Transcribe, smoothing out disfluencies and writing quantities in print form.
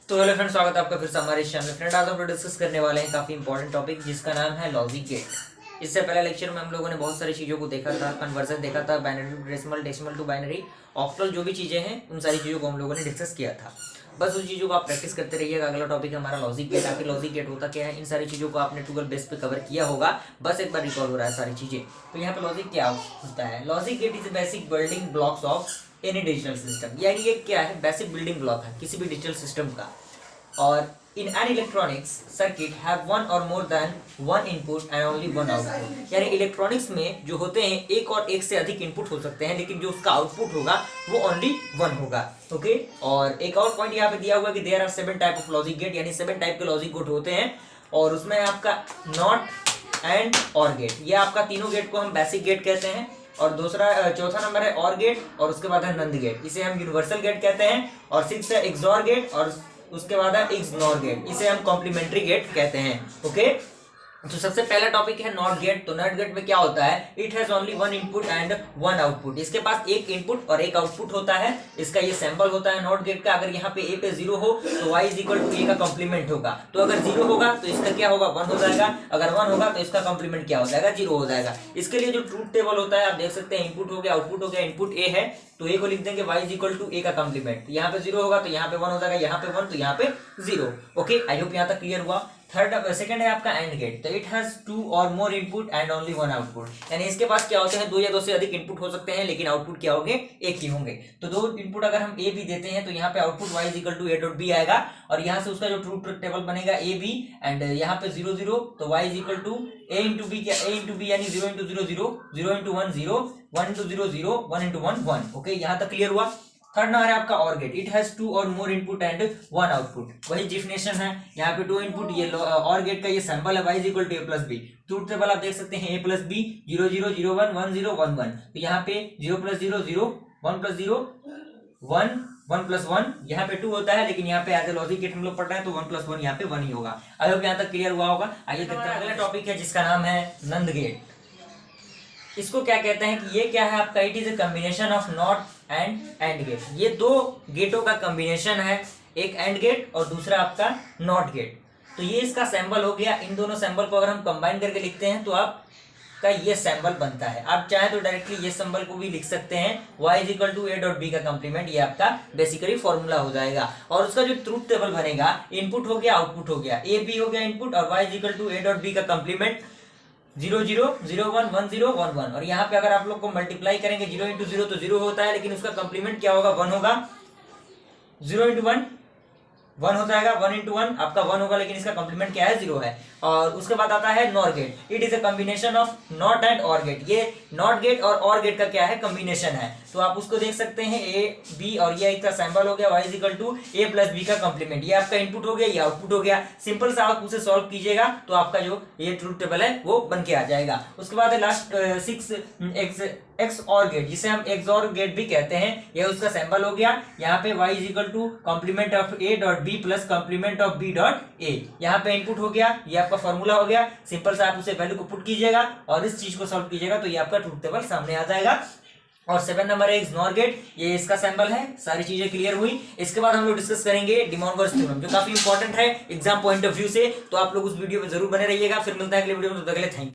तो hello friends, स्वागत है आपका फिर से हमारे चैनल। फ्रेंड, आज हम लोग डिस्कस करने वाले हैं काफी इंपॉर्टेंट टॉपिक जिसका नाम है लॉजिक गेट। इससे पहले लेक्चर में हम लोगों ने बहुत सारी चीज़ों को देखा था, कन्वर्जन देखा था, binary to decimal, decimal to binary, octal, जो भी चीज़ें हैं उन सारी चीज़ों को हम लोगों ने डिस्कस किया था। बस उन चीज़ों को आप प्रैक्टिस करते रहिएगा। अगला टॉपिक है हमारा लॉजिक गेट। आखिर लॉजिक गेट होता क्या है, इन सारी चीज़ों को आपने ट्वेल्व बेस पे कवर किया होगा, बस एक बार रिकॉल हो रहा है सारी चीज़ें। तो यहाँ पे लॉजिक क्या होता है? Logic gate is basic building blocks of any digital system. यानी ये क्या है? बेसिक बिल्डिंग ब्लॉक है किसी भी डिजिटल सिस्टम का। और in an electronics circuit have one और more than one input and only one output. यानी इलेक्ट्रॉनिक्स में जो होते हैं एक और एक से अधिक इनपुट हो सकते हैं, लेकिन जो उसका आउटपुट होगा वो ओनली वन होगा। ओके, और एक और पॉइंट यहाँ पे दिया हुआ कि there are 7 type of logic gate, यानी 7 टाइप के लॉजिक गेट होते हैं। और उसमें आपका नॉट एंड और गेट, ये आपका तीनों गेट को हम बेसिक गेट कहते हैं। और चौथा नंबर है और गेट, और उसके बाद है नंद गेट, इसे हम यूनिवर्सल गेट कहते हैं। और 6 है एक्सॉर गेट, और उसके बाद है इग्नोर गेट, इसे हम कॉम्प्लीमेंट्री गेट कहते हैं। ओके, तो सबसे पहला टॉपिक है नॉट गेट। तो नॉट गेट में क्या होता है? It has only one input and one output. इसके पास एक इनपुट और एक आउटपुट होता है। इसका ये सैंपल होता है नॉट गेट का। अगर यहाँ पे ए पे 0 हो तो y इज इक्वल टू ए का कॉम्प्लीमेंट होगा। तो अगर 0 होगा तो इसका क्या होगा? 1 हो जाएगा। अगर 1 होगा तो इसका कॉम्प्लीमेंट क्या हो जाएगा? 0 हो जाएगा। इसके लिए जो ट्रूथ टेबल होता है, आप देख सकते हैं इनपुट हो गया, आउटपुट हो गया। इनपुट ए है तो ए को लिख देंगे y इज इक्वल टू ए का कॉम्प्लीमेंट। यहाँ पे 0 होगा तो यहाँ पे 1 हो जाएगा, यहाँ पे 1 तो यहाँ पे 0। ओके, आई होप यहाँ तक क्लियर हुआ। सेकंड है आपका एंड गेट। तो इट हैज 2 और more input and only one output. यानी इसके पास क्या होते हैं? 2 या 2 से अधिक इनपुट हो सकते हैं, लेकिन आउटपुट क्या होंगे? एक ही होंगे। तो 2 इनपुट अगर हम ए भी देते हैं तो यहाँ पे output y is equal to A dot B आएगा। और यहाँ से उसका जो ट्रूथ टेबल बनेगा ए बी, एंड यहाँ पे 0 0 तो y is equal to A into B. क्या ए इंटू बी? यानी 0 into 0 0, 0 into 1 0, 1 into 0 0, 1 into 1 1। Okay, यहाँ तक क्लियर हुआ। थर्ड नंबर है आपका और गेट। इट हैज 2 और more input and one output. वही डिफिनेशन है, यहाँ पे 2 इनपुट। ये और गेट का ये सैंपल है, y is equal to A plus B. Truth table आप देख सकते हैं ए प्लस बी, 0 0 0 1 1 0 1 1। तो यहाँ पे 0 प्लस 0 0, 1 प्लस 0 1, 1 प्लस 1 यहाँ पे 2 होता है, लेकिन यहाँ पे एज ए लॉजिक गेट हम लोग पढ़ रहे हैं तो 1 प्लस 1 यहाँ पे 1 ही होगा। आई होप यहाँ तक क्लियर हुआ होगा। आइए देखते हैं अगला टॉपिक है जिसका नाम है नंद गेट। इसको क्या कहते हैं कि ये क्या है आपका? It is a combination of not and gate. ये 2 गेटों का कॉम्बिनेशन है, एक एंड गेट और दूसरा आपका नॉट गेट। तो ये इसका सैंबल हो गया। इन दोनों सैंबल को अगर हम कंबाइन करके लिखते हैं तो आपका ये सैंबल बनता है। आप चाहे तो डायरेक्टली ये सैंबल को भी लिख सकते हैं, y is equal to A dot B का कॉम्प्लीमेंट। ये आपका बेसिकली फॉर्मूला हो जाएगा। और उसका जो ट्रूथ टेबल बनेगा, इनपुट हो गया, आउटपुट हो गया, ए बी हो गया इनपुट, और y is equal to A dot B का कॉम्प्लीमेंट 0 0 0 1 1 0 1 1। और यहाँ पे अगर आप लोग को मल्टीप्लाई करेंगे 0 इंटू 0 तो 0 होता है, लेकिन उसका कॉम्प्लीमेंट क्या होगा? 1 होगा। 0 इंटू 1 1 हो जाएगा, 1 इंटू 1 आपका 1 होगा, लेकिन इसका कॉम्प्लीमेंट क्या है? 0 है। और उसके बाद आता है nor gate. It is a combination of not and or gate. ये नॉट गेट और गेट का क्या है? कॉम्बिनेशन है। तो आप उसको देख सकते हैं ए बी, और ये इसका सैंपल हो गया y is equal to A plus B का कॉम्प्लीमेंट। ये आपका इनपुट हो गया, ये आउटपुट हो गया। सिंपल सा आप उसे सॉल्व कीजिएगा तो आपका जो ये ट्रूथ टेबल है वो बन के आ जाएगा। उसके बाद है लास्ट 6 एक्स और गेट, जिसे हम एक्स और गेट भी कहते हैं। ये उसका सैंपल हो गया। यहाँ पे y is equal to complement of A dot B plus complement of B dot A. यहाँ पे इनपुट हो गया, ये आपका फॉर्मूला हो गया। सिंपल सा आप उसे वैल्यू को पुट कीजिएगा और इस चीज को सॉल्व कीजिएगा तो ये आपका ट्रूथ टेबल सामने आ जाएगा। और 7 नंबर है इग्नोर गेट। ये इसका सैंपल है। सारी चीजें क्लियर हुई। इसके बाद हम लोग डिस्कस करेंगे डी मॉर्गन्स थ्योरम, जो काफी इंपॉर्टेंट है एग्जाम पॉइंट ऑफ व्यू से। तो आप लोग उस वीडियो में जरूर बने रहिएगा। फिर मिलता है अगले वीडियो में, तब तक के लिए थैंक यू।